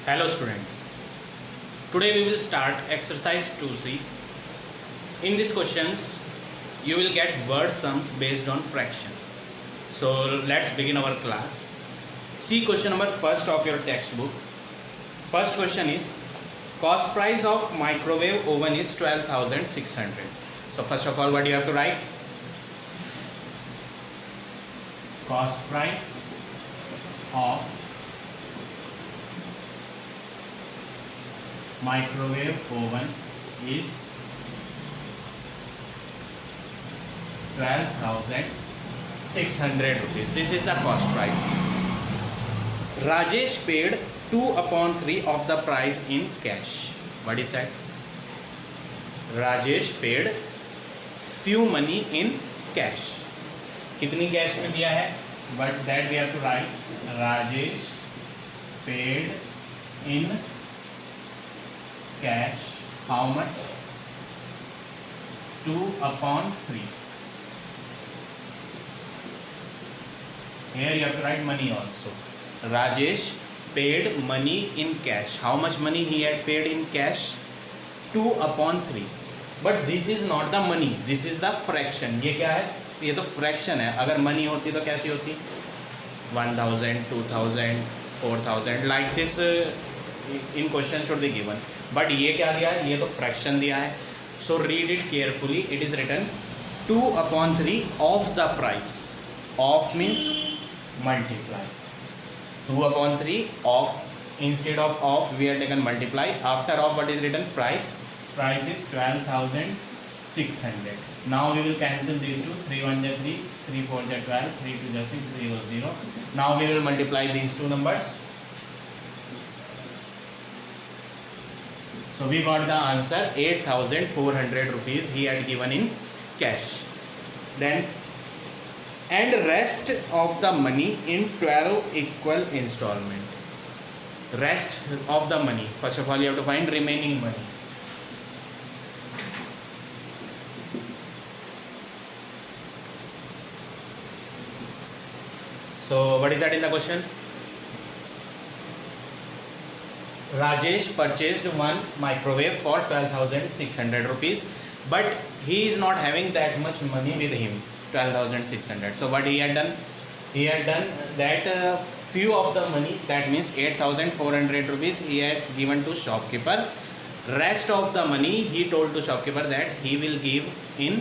Hello students, today we will start exercise 2C. In these questions you will get word sums based on fraction. So let's begin our class. See question number first of your textbook. First question is, cost price of microwave oven is 12,600. So first of all, what you have to write? Cost price of microwave oven is 12,600 rupees. This is the cost price. Rajesh paid 2/3 of the price in cash. What is that? Rajesh paid few money in cash. कितनी cash में दिया है? But that we have to write. Rajesh paid in cash how much? 2/3. Here you have to write money also. Rajesh paid money in cash. How much money he had paid in cash? 2/3. But this is not the money. This is the fraction. ये क्या है? ये तो fraction है. अगर money होती तो कैसी होती? 1,000, 2,000, 4,000 like this in question should be given. But ये क्या दिया है? ये तो फ्रैक्शन दिया है. So read it carefully. It is written 2/3 of the price. Of means multiply. 2/3 of. Instead of we are taken multiply. After of, what is written? Price. Price is 12,600. Now we will cancel these two. 3 1 is 3, 3 4 is 12, 3 2 is 6, 0 0. Now we will multiply these two numbers. So we got the answer 8,400 rupees he had given in cash. Then and rest of the money in 12 equal installment. Rest of the money. First of all, you have to find remaining money. So what is that in the question? Rajesh purchased one microwave for 12,600 rupees, but he is not having that much money with him, 12,600. So what he had done? He had done that few of the money, that means 8,400 rupees he had given to shopkeeper. Rest of the money he told to shopkeeper that he will give in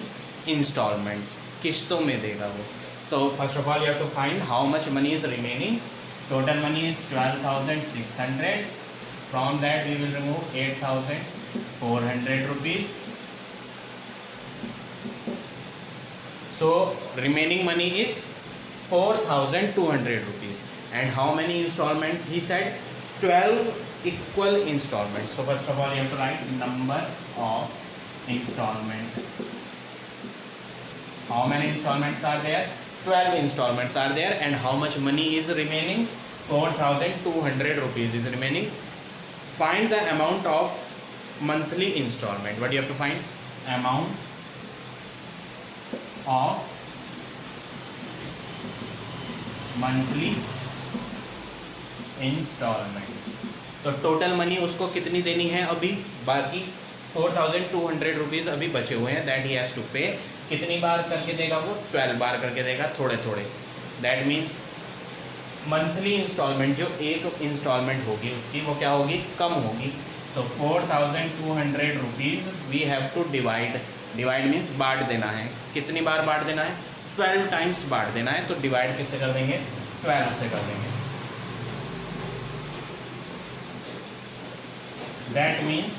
installments. किश्तों में देगा वो. So first of all you have to find how much money is remaining. Total money is 12,600. From that we will remove 8,400 rupees. So remaining money is 4,200 rupees. And how many installments? He said 12 equal installments. So first of all you have to write number of installment. How many installments are there? 12 installments are there. And how much money is remaining? 4,200 rupees is remaining. Find the amount of monthly installment. What do you have to find? Amount of monthly instalment. तो total money उसको कितनी देनी है अभी? बाकी 4,200 rupees अभी बचे हुए हैं. दैट ही हैज़ टू पे. कितनी बार करके देगा वो? 12 बार करके देगा, थोड़े थोड़े. दैट मीन्स मंथली इंस्टॉलमेंट जो एक इंस्टॉलमेंट होगी उसकी वो क्या होगी? कम होगी. तो 4,200 rupees we have to divide. Divide means बांट देना है. कितनी बार बांट देना है? 12 टाइम्स बांट देना है. तो डिवाइड किससे कर देंगे? 12 से कर देंगे. That means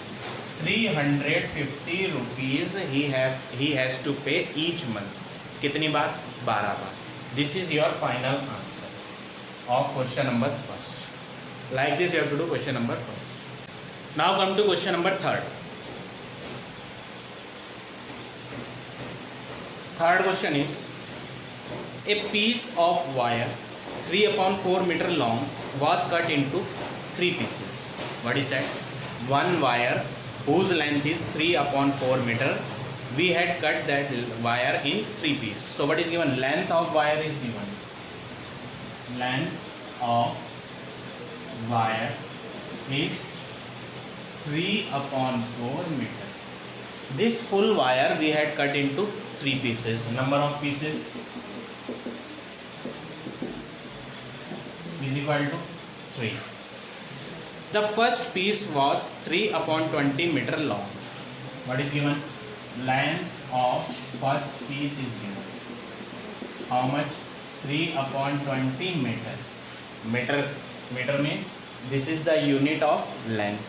350 rupees he has to pay each month. कितनी बार? 12 बार. This is your final answer of question number first. Like this you have to do question number first. Now come to question number third. Third question is, a piece of wire 3/4 meter long was cut into 3 pieces. What is that? One wire whose length is 3/4 meter. We had cut that wire in 3 pieces. So what is given? Length of wire is given. Length of wire is 3/4 meter. This full wire we had cut into 3 pieces. Number of pieces is equal to 3. The first piece was 3/20 meter long. What is given? Length of first piece is given. How much? 3/20 meter. Meter means this is the unit of length.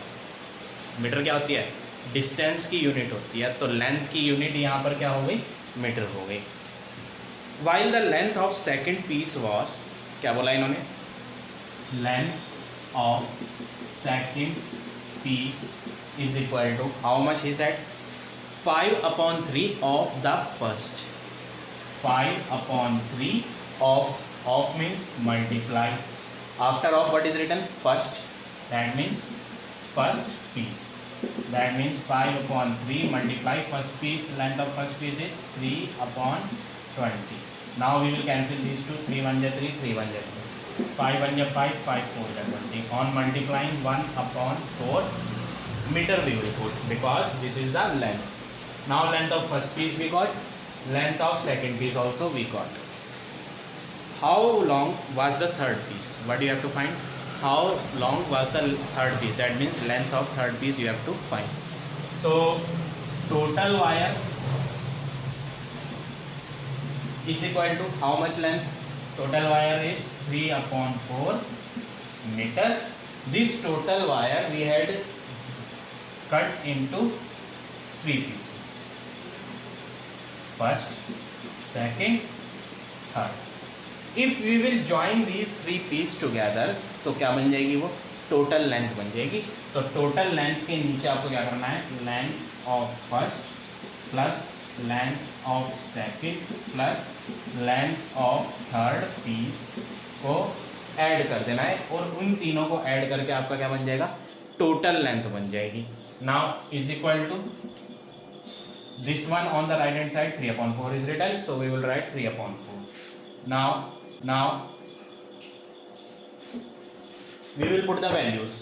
Metre क्या होती है? Distance की unit होती है, तो length की unit यहाँ पर क्या हो गई? मीटर हो गई. While the length of second piece was, क्या बोला इन्होंने? Length of second piece is equal to how much he said? 5/3 of the first. 5/3 of means multiply. After of what is written? First. That means first piece. That means 5/3 multiply first piece. Length of first piece is 3/20. Now we will cancel these two. 3 1 ja 3, 3 1 ja 3. 5 1 ja 5, 5 4 ja 20. On multiplying 1/4 meter we will put, because this is the length. Now length of first piece we got. Length of second piece also we got. How long was the third piece? What do you have to find? How long was the third piece? That means length of third piece you have to find. So total wire is equal to how much length? Total wire is 3/4 meter. This total wire we had cut into 3 pieces. First, second, third. If we will join these 3 pieces together, तो क्या बन जाएगी? वो total length बन जाएगी. तो total length के नीचे आपको क्या करना है? Length of first plus length of second plus length of third piece को ऐड कर देना है, और उन तीनों को ऐड करके आपका क्या बन जाएगा? टोटल लेंथ बन जाएगी. Now is equal to this one on the right hand side. 3/4 is written, so we will write 3/4. Now we will put the values.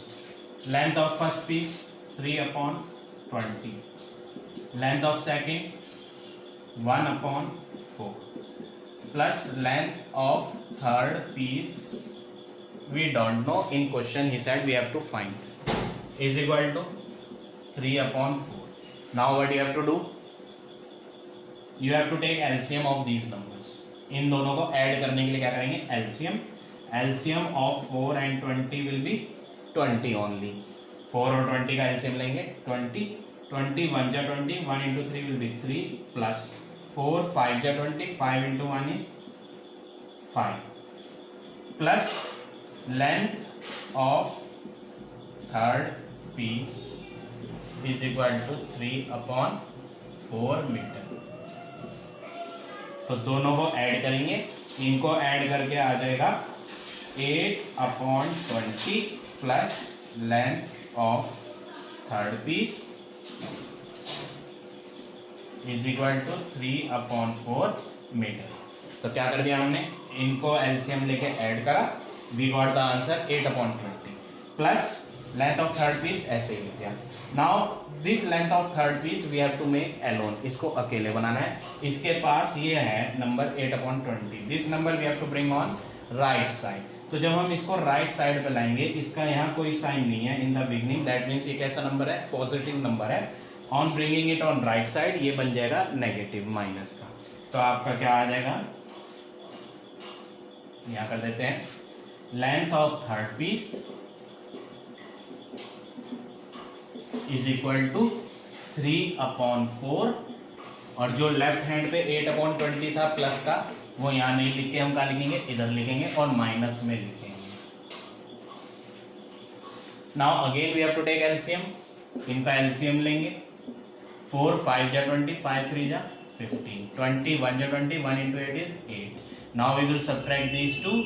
Length of first piece 3/20. Length of second 1/4 plus length of third piece we don't know. In question he said we have to find, is equal to 3/4. Now what you have to do? You have to take LCM of these numbers. इन दोनों को add करने के लिए क्या करेंगे? LCM of 4 and 20 will be 20 only. 4 और 20 का LCM लेंगे 20. 20 1 जा 20. 1 into 3 will be 3 plus 4 5 जा 20. 5 into 1 is 5 plus length of third piece is equal to 3/4 meter. तो दोनों को ऐड करेंगे. इनको ऐड करके आ जाएगा 8/20 plus length of third piece is equal to 3/4 metre. तो क्या कर दिया हमने? इनको एलसीएम लेके ऐड करा. We got the answer 8/20 plus length of third piece ऐसे ही लिख दिया. Now this length of third piece we have to make alone. इसको अकेले बनाना है. इसके पास ये है number 8/20. This number we have to bring on right side. तो जब हम इसको राइट साइड पे लाएंगे, इसका यहाँ कोई साइन नहीं है in the beginning. That means ये कैसा नंबर है? पॉजिटिव नंबर है. On bringing it on right side ये बन जाएगा नेगेटिव, माइनस का. तो आपका क्या आ जाएगा? यहाँ कर देते हैं length of third piece is equal to 3/4, और जो लेफ्ट हैंड पे 8/20 था प्लस का, वो यहाँ नहीं लिख के हम क्या लिखेंगे? इधर लिखेंगे और माइनस में लिखेंगे. Now again we have to take LCM. इनका एलसीएम लेंगे. 4 5 जा 20. 5 3 जा 15. 20 1 जा 20. 1 into 8 is 8. Now we will subtract these two.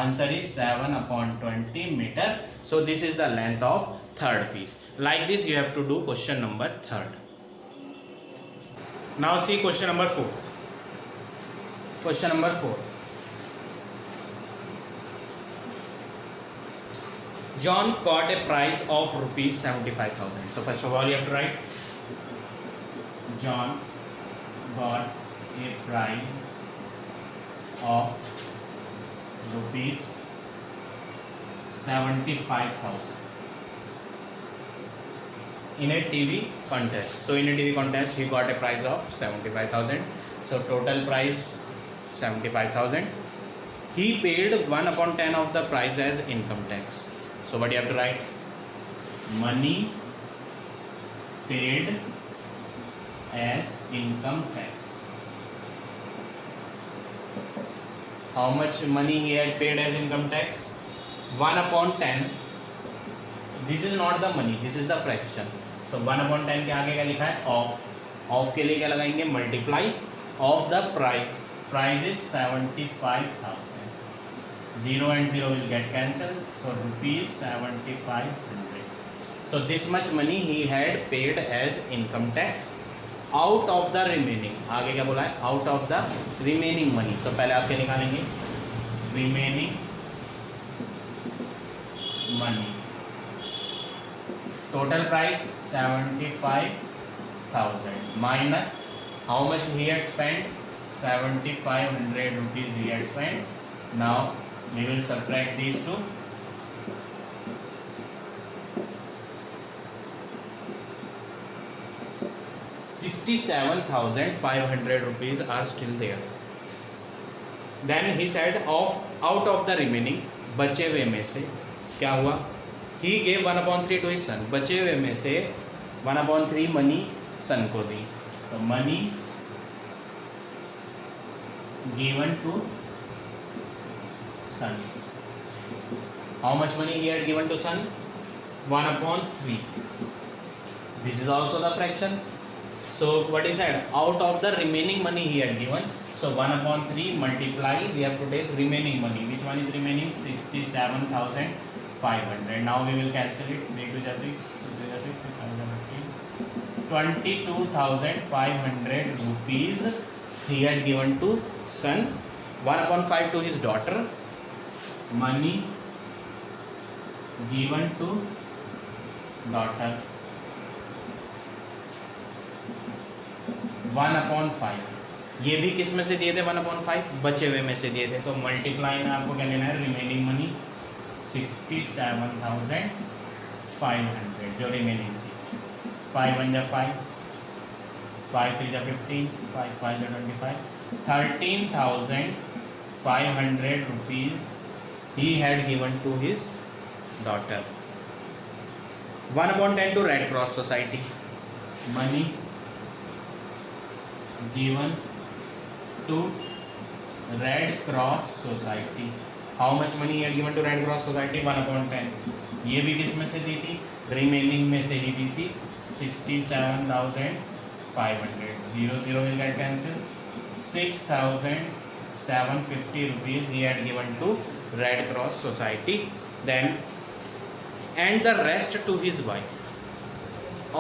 Answer is 7/20 meter. So this is the length of third piece. Like this you have to do question number 3rd. Now see question number 4th. Question number 4. John got a price of rupees 75,000. So first of all you have to write John got a price of rupees 75,000 in a TV contest. So in a TV contest he got a price of 75,000. So total price 75,000. He paid 1/10 of the price as income tax. So what you have to write? Money paid as income tax. How much money he had paid as income tax? 1/10. This is not the money, this is the fraction. So 1/10 के आगे क्या लिखा है? Of के लिए क्या लगाएंगे? Multiply of the price. Price is 75,000. 0 and 0 will get cancelled. So rupees 7,500. So this much money he had paid as income tax out of the remaining. आगे क्या बोला है? Out of the remaining money. तो पहले आप क्या निकालेंगे? Remaining money. Total price 75,000 minus how much he had spent? 7,500 rupees he had spent. Now we will subtract these two. 67,500 rupees are still there. Then he said out of the remaining, बचे हुए में से क्या हुआ? He gave 1/3 to his son. बचे हुए में से 1/3 मनी सन को दी. तो money given to son. How much money he had given to son? 1/3. This is also the fraction. So what he said? Out of the remaining money he had given. So 1/3 multiply. We have to take remaining money. Which one is remaining? 67,500. Now we will cancel it. 3 to 6, 2 to 6, 22,500 rupees he had given to son. 1/5 to his daughter. Money given to daughter. 1/5. ये भी किस में से दिए थे? 1/5 बचे हुए में से दिए थे. तो मल्टीप्लाई में आपको क्या लेना है? रिमेनिंग मनी 67,500 जो रिमेनिंग थी. 5 1 जा 5, 5 3 जा 15, 5 5 जा 25. 13,500 rupees he had given to his daughter. 1/10 to Red Cross Society. Money given to Red Cross Society. How much money he had given to Red Cross Society? 1/10. ये भी किस में से दी थी? रिमेनिंग में से ही दी थी. 67,500. 0 0 will get cancelled. 6,750 rupees he had given to Red Cross Society. Then and the rest to his wife.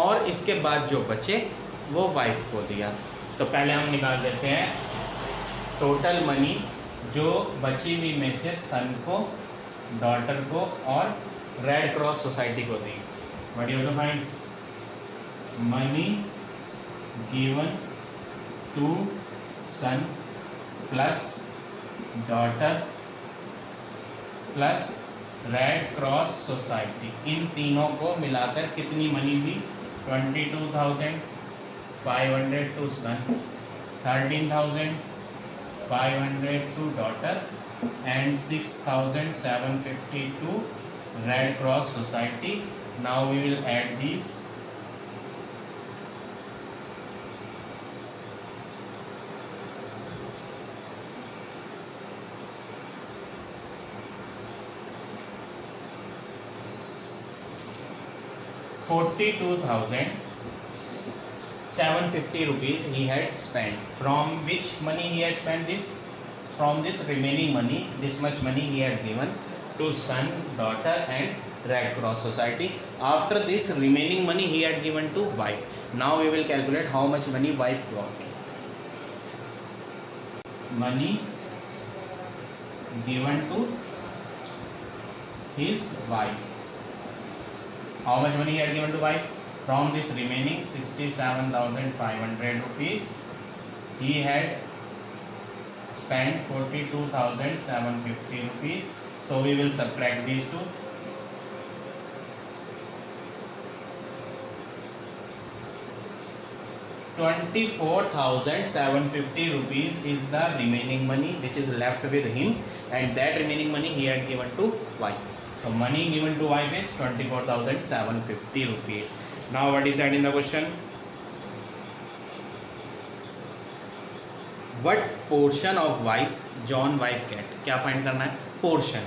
और इसके बाद जो बचे वो वाइफ को दिया. तो पहले हम निकाल देते हैं टोटल मनी जो बची हुई में से सन को, डॉटर को और रेड क्रॉस सोसाइटी को दी. What you have to find? Money given to son plus daughter plus Red Cross Society. इन तीनों को मिलाकर कितनी मनी थी? 22,500 to son, 13,500 to daughter and 6,750 to Red Cross Society. Now we will add these. ₹42,750 he had spent. From which money he had spent this? From this remaining money, this much money he had given to son, daughter and Red Cross Society. After this remaining money he had given to wife. Now we will calculate how much money wife got. Money given to his wife. how much money he had given to wife? From this remaining 67,500 rupees, he had spent 42,750 rupees. So we will subtract these two. 24,750 rupees is the remaining money which is left with him, and that remaining money he had given to wife. So money given to wife is 24,750 rupees. Now what is said in the question? What portion of wife John wife get? क्या find करना है? Portion.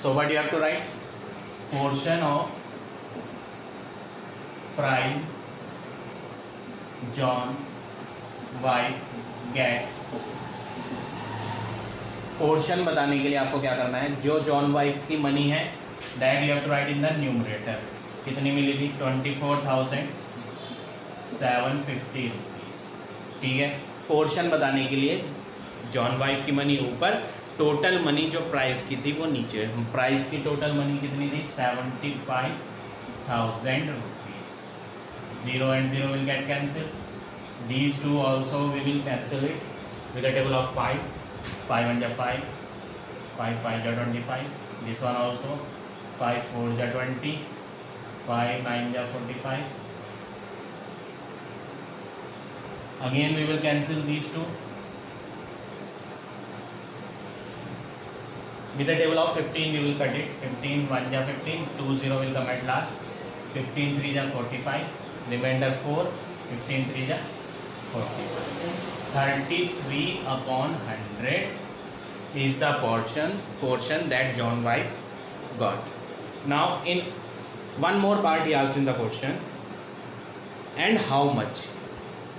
So what you have to write? Portion of price John wife get. Portion बताने के लिए आपको क्या करना है? जो जॉन वाइफ की मनी है that you have to write in the numerator. कितनी मिली थी? 24,750 रुपीज़. ठीक है. पोर्शन बताने के लिए जॉन वाइफ की मनी ऊपर, टोटल मनी जो प्राइस की थी वो नीचे. प्राइस की टोटल मनी कितनी थी? 75,000 rupees. 0 and 0 will get cancelled. These two also we will cancel it with a table of 5. 5 1 ja 5, 5 5 ja 25. This one also 5 4 ja 20, 5 9 ja 45. Again we will cancel these two with a table of 15. We will cut it. 15 1 ja 15, 2 0 will come at last. 15 3 ja 45, remainder 4. 15 3 ja 45. 33 upon 100 is the portion that John wife got. Now in one more part he asked in the question, and how much.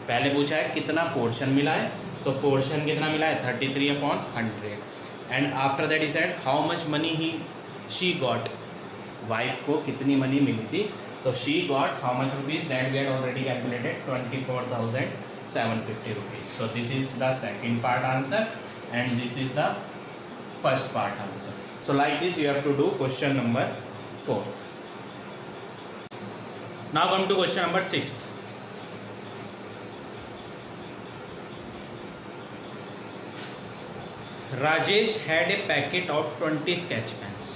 पहले पूछा है कितना portion मिला है, तो portion कितना मिला है? 33 upon 100. And after that he said how much money she got. Wife को कितनी मनी मिली थी? तो she got how much rupees? That we had already calculated, 24,750 rupees. So this is the second part answer and this is the first part answer. So like this you have to do question number 4th. Now come to question number 6th. Rajesh had a packet of 20 sketch pens.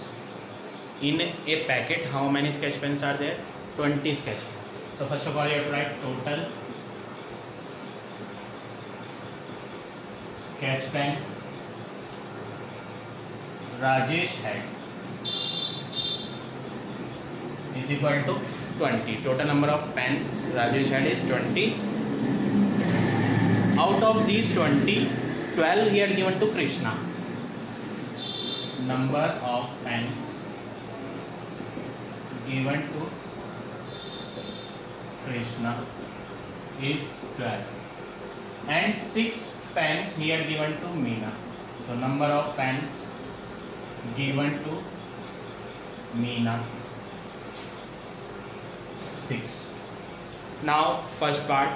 In a packet how many sketch pens are there? 20 sketch pens. So first of all you have to write total sketch pens Rajesh had is equal to 20. Total number of pens Rajesh had is 20. Out of these 20, 12 he had given to Krishna. Number of pens given to Krishna is 12, and 6 pens he had given to Meena. So number of pens given to Meena 6. Now first part,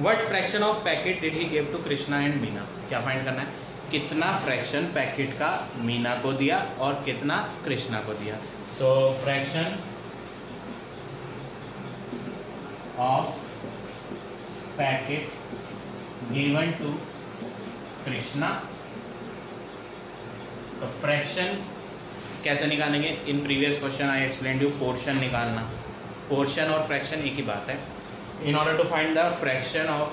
what fraction of packet did he give to Krishna and Meena? क्या find करना है? कितना fraction packet का मीना को दिया और कितना कृष्णा को दिया. So fraction of packet given to Krishna. तो फ्रैक्शन कैसे निकालेंगे? In previous question I explain you portion निकालना. पोर्शन और फ्रैक्शन एक ही बात है. In order to find the fraction of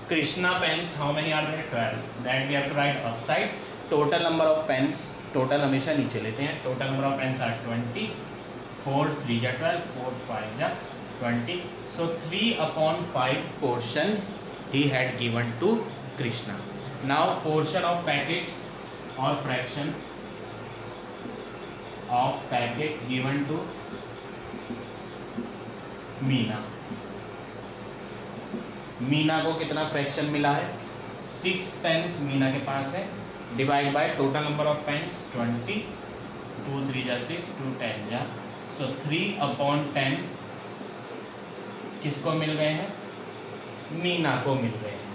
Krishna pens, how many are there? 12. That we have to write upside. Total number of pens, total हमेशा नीचे लेते हैं. Total number of pens are 20. 4 3 ja 12, 4 5 ja 20. So 3 upon 5 portion he had given to Krishna. Now portion of packet or fraction of packet given to Meena. Meena को कितना fraction मिला है? 6 pens Meena के पास है. Divide by total number of pens 20. 2 3 जा 6, 2 10 जा. सो 3 upon 10 किसको मिल गए हैं? मीना को मिल गए हैं.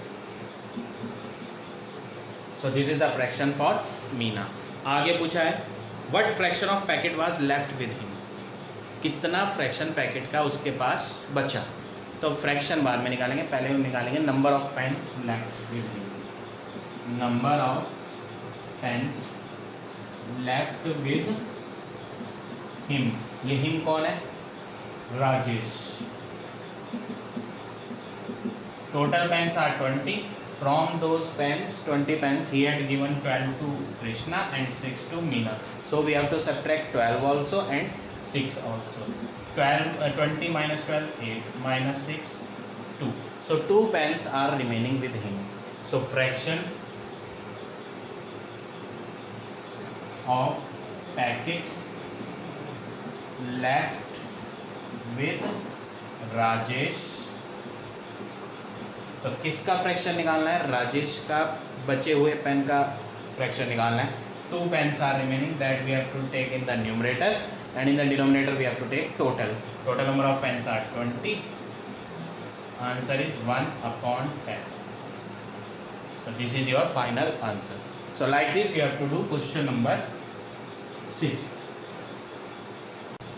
So this is the fraction for Meena. आगे पूछा है what fraction of packet was left with him. कितना फ्रैक्शन पैकेट का उसके पास बचा. तो फ्रैक्शन बाद में निकालेंगे, पहले हम निकालेंगे number of pens left with him. Number of pens left with him. ये हिम कौन है? Rajesh. Total pens are 20. From those pens, 20 pens, he had given 12 to Krishna and 6 to Meena. So we have to subtract 12 also and 6 also. 20 minus 12, 8 minus 6, 2. So 2 pens are remaining with him. So fraction of packet left with Rajesh. तो किसका fraction निकालना है? राजेश का बचे हुए pen का fraction निकालना है. 2 pens are remaining that we have to take in the numerator and in the denominator we have to take total. Total number of pens are 20. Answer is 1/10. So this is your final answer. So like this you have to do question number 6.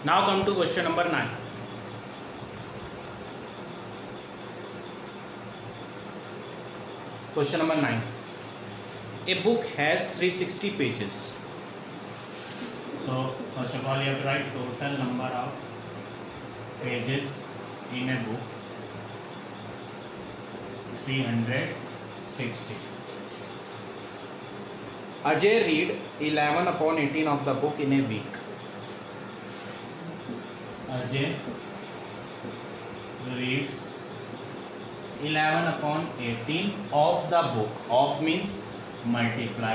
Now come to question number 9. Question number 9. A book has 360 pages. So first of all you have to write total number of pages in a book. 360. Ajay read 11/18 of the book in a week. Ajay reads 11/18 of the book. Of means multiply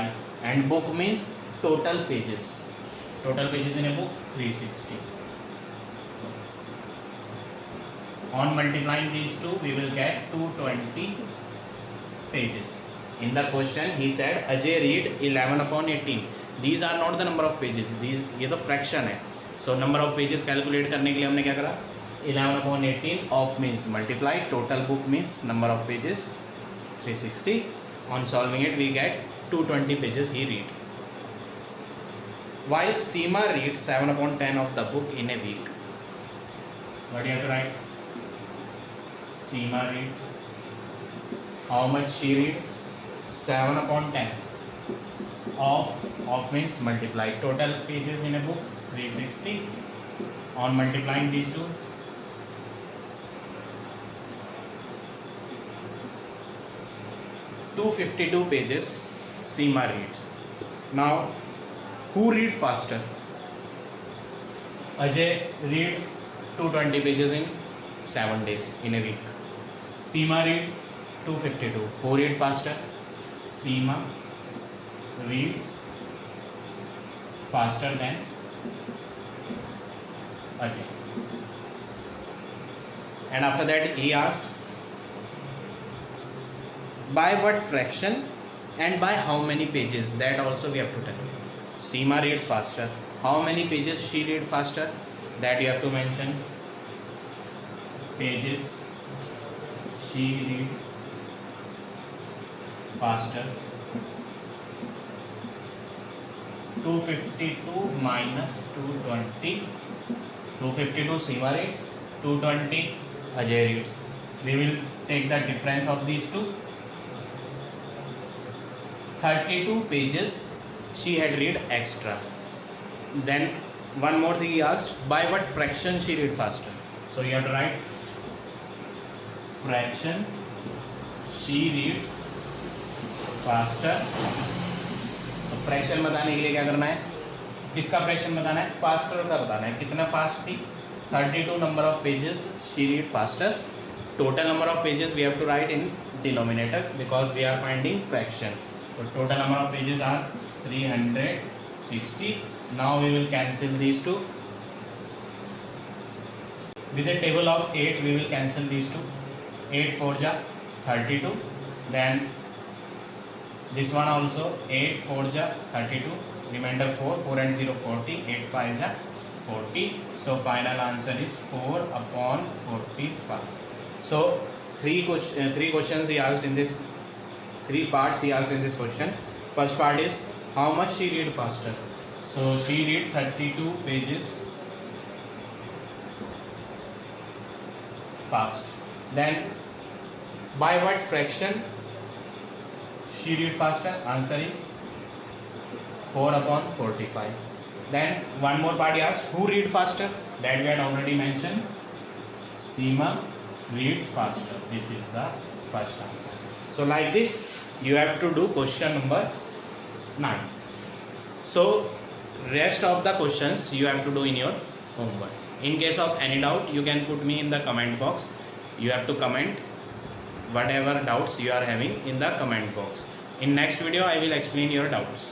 and book means total pages. Total pages in a book 360. On multiplying these two we will get 220 pages. In the question he said Ajay read 11/18. These are not the number of pages. These ये तो fraction है. So number of pages calculate करने के लिए हमने क्या करा? 11/18 of means multiply, total book means number of pages 360. On solving it we get 220 pages he read. While Seema read 7/10 of the book in a week. What do you have to write? Seema read. How much she read? 7/10. Of means multiply. Total pages in a book 360. On multiplying these two 252 pages Seema read. Now who read faster? Ajay read 220 pages in 7 days in a week. Seema read 252. Who read faster? Seema reads faster than Ajay. And after that he asked by what fraction and by how many pages. That also we have to tell. Seema reads faster. How many pages she read faster? That you have to mention. Pages she read faster. 252 minus 220. 252 Seema reads. 220 Ajay reads. We will take the difference of these two. 32 pages she had read extra. Then one more thing he asked, by what fraction she read faster. So you have to write fraction she reads faster. तो fraction बताने के लिए क्या करना है? किसका fraction बताना है? फास्टर का बताना है. कितना फास्ट थी? 32 number of pages she read faster. Total number of pages we have to write in denominator because we are finding fraction. So total number of pages are 360. Now we will cancel these two. With a table of 8 we will cancel these two. 8 4 ja 32. Then this one also 8 4 ja 32. Remainder 4. 4 and 0 40. 8 5 ja 40. So final answer is 4/45. So three questions he asked in this. 3 parts he asked in this question. First part is how much she read faster. So she read 32 pages fast. Then by what fraction she read faster? Answer is 4 upon 45. Then one more part is who read faster? That we had already mentioned. Seema reads faster. This is the first answer. So like this you have to do question number 9. So rest of the questions you have to do in your homework. In case of any doubt, you can put me in the comment box. You have to comment whatever doubts you are having in the comment box. In next video I will explain your doubts.